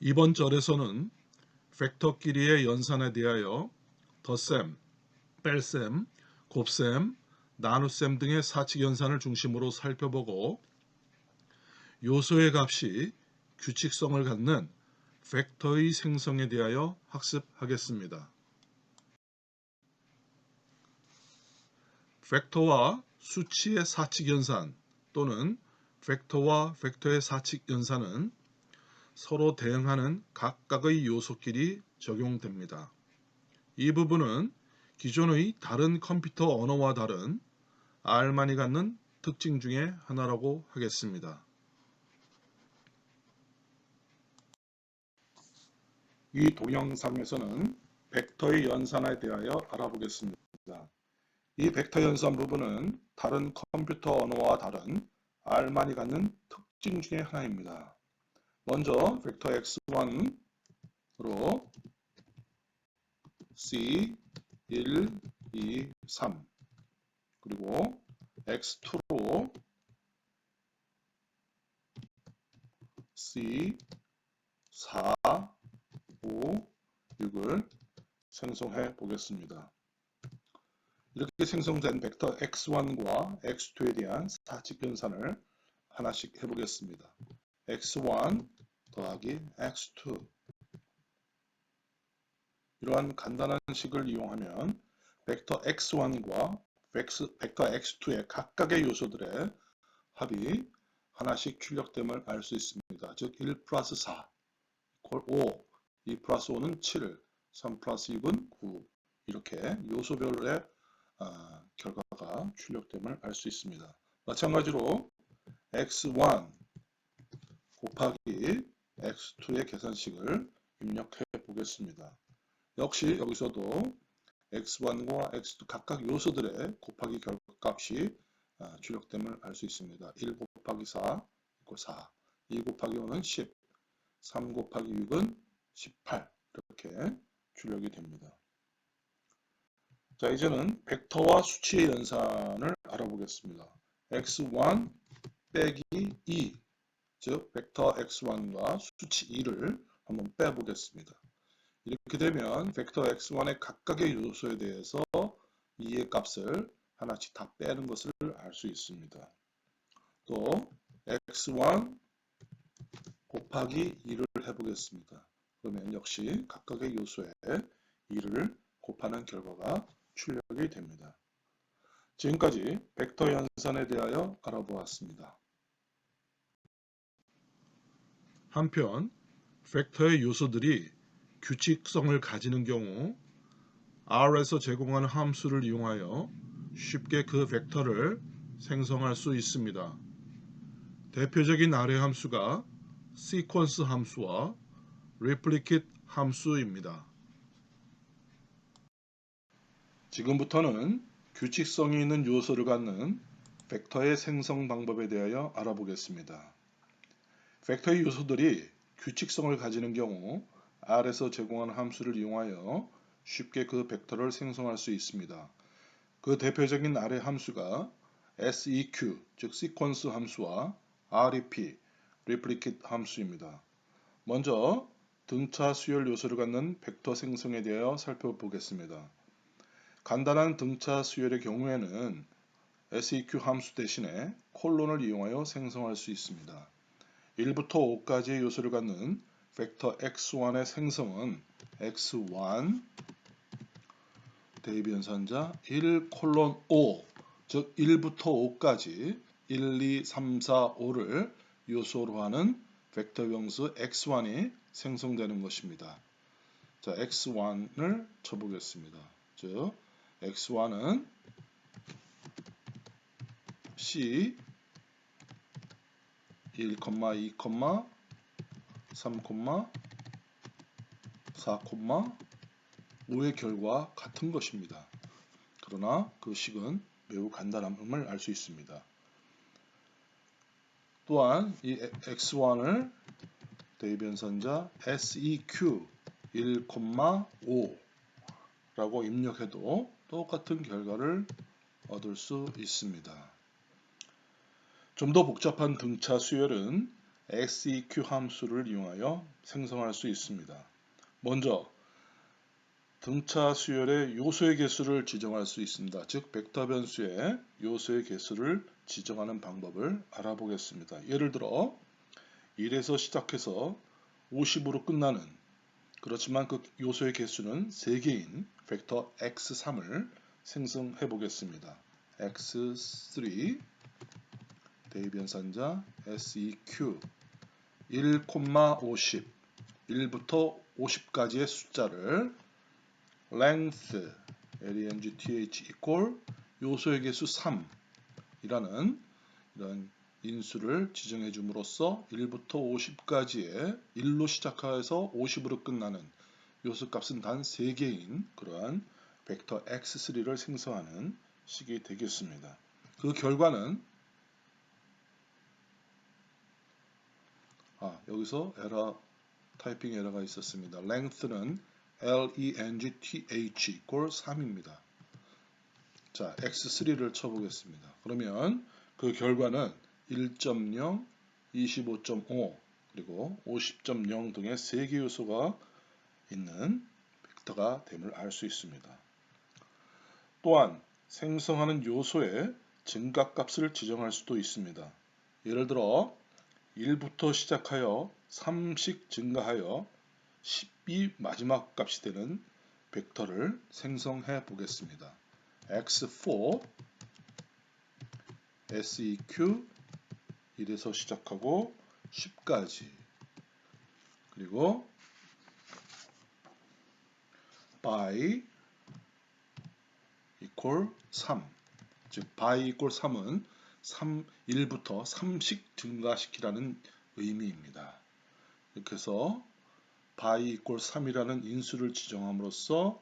이번 절에서는 벡터끼리의 연산에 대하여 덧셈, 뺄셈, 곱셈, 나눗셈 등의 사칙 연산을 중심으로 살펴보고 요소의 값이 규칙성을 갖는 벡터의 생성에 대하여 학습하겠습니다. 벡터와 수치의 사칙 연산 또는 벡터와 벡터의 사칙 연산은 서로 대응하는 각각의 요소끼리 적용됩니다. 이 부분은 기존의 다른 컴퓨터 언어와 다른 R만이 갖는 특징 중에 하나라고 하겠습니다. 이 동영상에서는 벡터의 연산에 대하여 알아보겠습니다. 이 벡터 연산 부분은 다른 컴퓨터 언어와 다른 R만이 갖는 특징 중에 하나입니다. 먼저 벡터 x1으로 C 1, 2, 3 그리고 x2로 C 4, 5, 6을 생성해 보겠습니다. 이렇게 생성된 벡터 x1과 x2에 대한 사칙 연산을 하나씩 해보겠습니다. x1 더하기 x2 이러한 간단한 식을 이용하면 벡터 x1과 벡터 x2의 각각의 요소들의 합이 하나씩 출력됨을 알 수 있습니다. 즉 1 플러스 4 5, 2 플러스 5는 7, 3 플러스 6은 9 이렇게 요소별의 결과가 출력됨을 알 수 있습니다. 마찬가지로 x1 곱하기 x2의 계산식을 입력해 보겠습니다. 역시 여기서도 x1과 x2 각각 요소들의 곱하기 결과값이 출력됨을 알 수 있습니다. 1 곱하기 4 4, 2 곱하기 5는 10, 3 곱하기 6은 18 이렇게 출력이 됩니다. 자, 이제는 벡터와 수치의 연산을 알아보겠습니다. x1 빼기 2, 즉 벡터 x1과 수치 2를 한번 빼보겠습니다. 이렇게 되면 벡터 x1의 각각의 요소에 대해서 2의 값을 하나씩 다 빼는 것을 알 수 있습니다. 또 x1 곱하기 2를 해보겠습니다. 그러면 역시 각각의 요소에 2를 곱하는 결과가 출력이 됩니다. 지금까지 벡터 연산에 대하여 알아보았습니다. 한편 벡터의 요소들이 규칙성을 가지는 경우 R에서 제공하는 함수를 이용하여 쉽게 그 벡터를 생성할 수 있습니다. 대표적인 R의 함수가 sequence 함수와 replicate 함수입니다. 지금부터는 규칙성이 있는 요소를 갖는 벡터의 생성 방법에 대하여 알아보겠습니다. 벡터의 요소들이 규칙성을 가지는 경우 R에서 제공하는 함수를 이용하여 쉽게 그 벡터를 생성할 수 있습니다. 그 대표적인 R의 함수가 seq, 즉 sequence 함수와 rep, replicate 함수입니다. 먼저 등차 수열 요소를 갖는 벡터 생성에 대하여 살펴보겠습니다. 간단한 등차 수열의 경우에는 seq 함수 대신에 콜론을 이용하여 생성할 수 있습니다. 1부터 5까지의 요소를 갖는 벡터 x1의 생성은 x1 대입 연산자 1 콜론 5, 즉 1부터 5까지 1, 2, 3, 4, 5를 요소로 하는 벡터 명수 x1이 생성되는 것입니다. 자, x1을 쳐보겠습니다. 즉 x1은 c 1, 2, 3, 4, 5의 결과 같은 것입니다. 그러나 그 식은 매우 간단함을 알 수 있습니다. 또한 이 x1을 대입연산자 seq 1, 5라고 입력해도 똑같은 결과를 얻을 수 있습니다. 좀 더 복잡한 등차 수열은 seq 함수를 이용하여 생성할 수 있습니다. 먼저 등차 수열의 요소의 개수를 지정할 수 있습니다. 즉 벡터 변수의 요소의 개수를 지정하는 방법을 알아보겠습니다. 예를 들어 1에서 시작해서 50으로 끝나는, 그렇지만 그 요소의 개수는 3개인 벡터 x3을 생성해 보겠습니다. x3 대입연산자 seq 1, 50 1부터 50까지의 숫자를 length length equal 요소의 개수 3이라는 이런 인수를 지정해 줌으로써 1부터 50까지의 1로 시작해서 50으로 끝나는 요소 값은 단 3개인 그러한 벡터 x3를 생성하는 식이 되겠습니다. 그 결과는 여기서 타이핑 에러가 있었습니다. length는 length equal 3입니다. 자, x3를 쳐보겠습니다. 그러면 그 결과는 1.0, 25.5, 그리고 50.0 등의 3개 요소가 있는 벡터가 됨을 알 수 있습니다. 또한 생성하는 요소의 증가값을 지정할 수도 있습니다. 예를 들어 1부터 시작하여 3씩 증가하여 10이 마지막 값이 되는 벡터를 생성해 보겠습니다. x4 seq 1에서 시작하고 10까지, 그리고 by equal 3, 즉 by equal 3은 1부터 3씩 증가시키라는 의미입니다. 이렇게 해서 by equal 3이라는 인수를 지정함으로써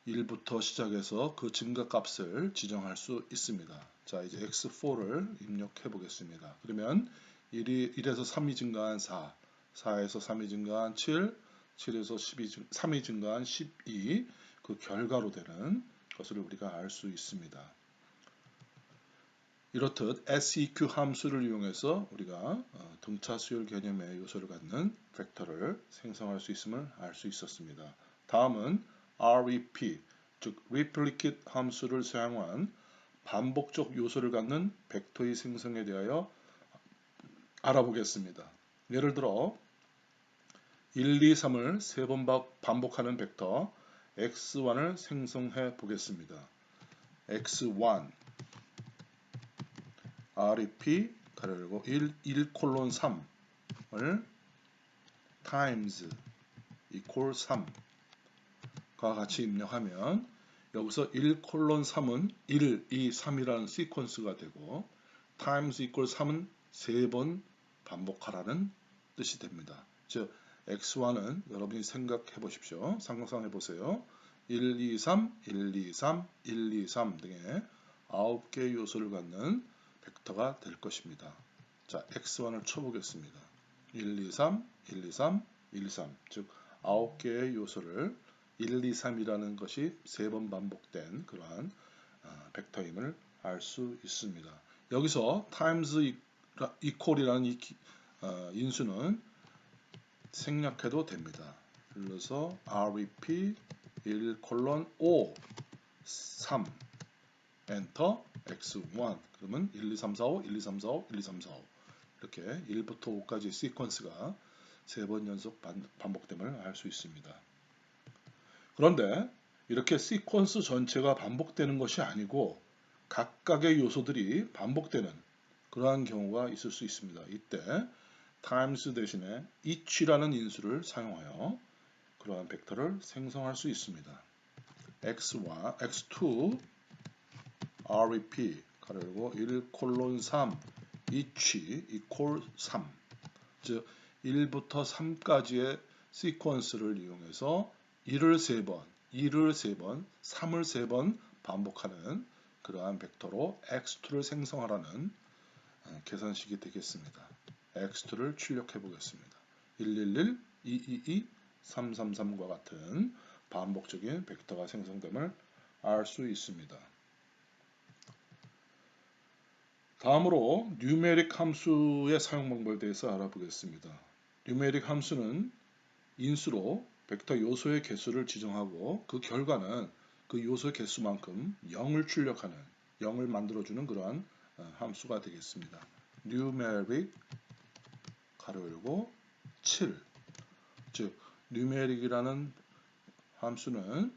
1부터 시작해서 그 증가값을 지정할 수 있습니다. 자, 이제 x4를 입력해 보겠습니다. 그러면 1에서 3이 증가한 4, 4에서 3이 증가한 7, 7에서 3이 증가한 12, 그 결과로 되는 것을 우리가 알 수 있습니다. 이렇듯 seq 함수를 이용해서 우리가 등차 수열 개념의 요소를 갖는 벡터를 생성할 수 있음을 알 수 있었습니다. 다음은 REP, 즉 replicate 함수를 사용한 반복적 요소를 갖는 벡터의 생성에 대하여 알아보겠습니다. 예를 들어 1, 2, 3을 3번 반복하는 벡터 x1을 생성해 보겠습니다. x1 rep 가로 열고 1 콜론 3을 times equal 3과 같이 입력하면 여기서 1 콜론 3은 1, 2, 3이라는 시퀀스가 되고 times equal 3은 3번 반복하라는 뜻이 됩니다. 즉 x1은 여러분이 생각해 보십시오. 상상해 보세요. 1, 2, 3, 1, 2, 3, 1, 2, 3 등의 9개의 요소를 갖는 벡터가 될 것입니다. 자, x1을 쳐보겠습니다. 1, 2, 3, 1, 2, 3, 1, 2, 3, 즉 9개의 요소를 1, 2, 3이라는 것이 3번 반복된 그러한 벡터임을 알 수 있습니다. 여기서 times equal이라는 인수는 생략해도 됩니다. 불러서 rep 1 콜론 5 3 엔터 x1 그러면 1, 2, 3, 4, 5 1, 2, 3, 4, 5 1, 2, 3, 4, 5 이렇게 1부터 5까지 시퀀스가 3번 연속 반복됨을 알 수 있습니다. 그런데 이렇게 시퀀스 전체가 반복되는 것이 아니고 각각의 요소들이 반복되는 그러한 경우가 있을 수 있습니다. 이때 times 대신에 each라는 인수를 사용하여 그러한 벡터를 생성할 수 있습니다. x1, x2 rep 가로 열고 1 콜론 3 each equal 3, 즉 1부터 3까지의 시퀀스를 이용해서 1을 3번, 2를 3번, 3을 3번 반복하는 그러한 벡터로 x2를 생성하라는 계산식이 되겠습니다. x2를 출력해 보겠습니다. 111, 222, 333과 같은 반복적인 벡터가 생성됨을 알 수 있습니다. 다음으로 뉴메릭 함수의 사용 방법에 대해서 알아보겠습니다. 뉴메릭 함수는 인수로 벡터 요소의 개수를 지정하고 그 결과는 그 요소의 개수만큼 0을 출력하는 0을 만들어주는 그러한 함수가 되겠습니다. numeric 가로 열고 7 즉 numeric이라는 함수는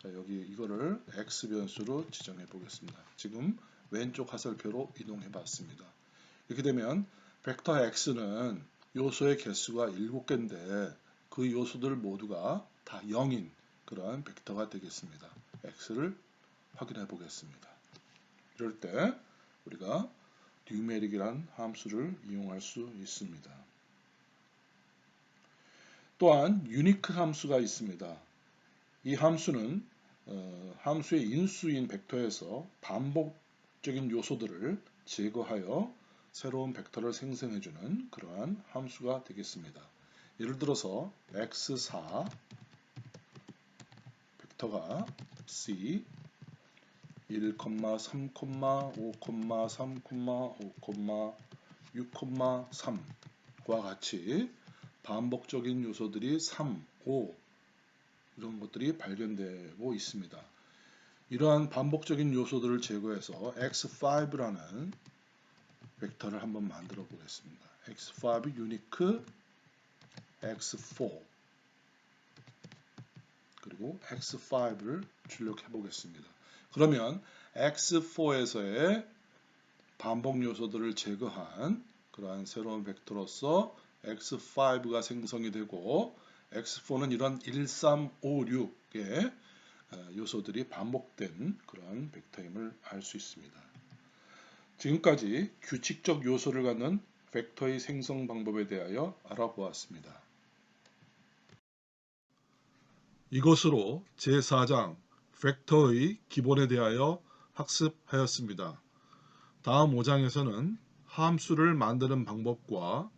자, 여기 이거를 x 변수로 지정해 보겠습니다. 지금 왼쪽 화살표로 이동해 봤습니다. 이렇게 되면 벡터 x는 요소의 개수가 7개인데 그 요소들 모두가 다 0인 그러한 벡터가 되겠습니다. x를 확인해 보겠습니다. 이럴 때 우리가 numeric이란 함수를 이용할 수 있습니다. 또한 unique 함수가 있습니다. 이 함수는 함수의 인수인 벡터에서 반복적인 요소들을 제거하여 새로운 벡터를 생성해주는 그러한 함수가 되겠습니다. 예를 들어서 x4 벡터가 c 1, 3, 5, 3, 5, 6, 3과 같이 반복적인 요소들이 3, 5 이런 것들이 발견되고 있습니다. 이러한 반복적인 요소들을 제거해서 x5라는 벡터를 한번 만들어 보겠습니다. x5 unique x4 그리고 x5를 출력해 보겠습니다. 그러면 x4에서의 반복 요소들을 제거한 그러한 새로운 벡터로서 x5가 생성이 되고 x4는 이런 1, 3, 5, 6의 요소들이 반복된 그러한 벡터임을 알 수 있습니다. 지금까지 규칙적 요소를 갖는 벡터의 생성 방법에 대하여 알아보았습니다. 이것으로 제4장 벡터의 기본에 대하여 학습하였습니다. 다음 5장에서는 함수를 만드는 방법과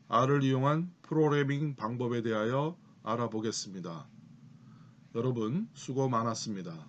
R을 이용한 프로그래밍 방법에 대하여 알아보겠습니다. 여러분 수고 많았습니다.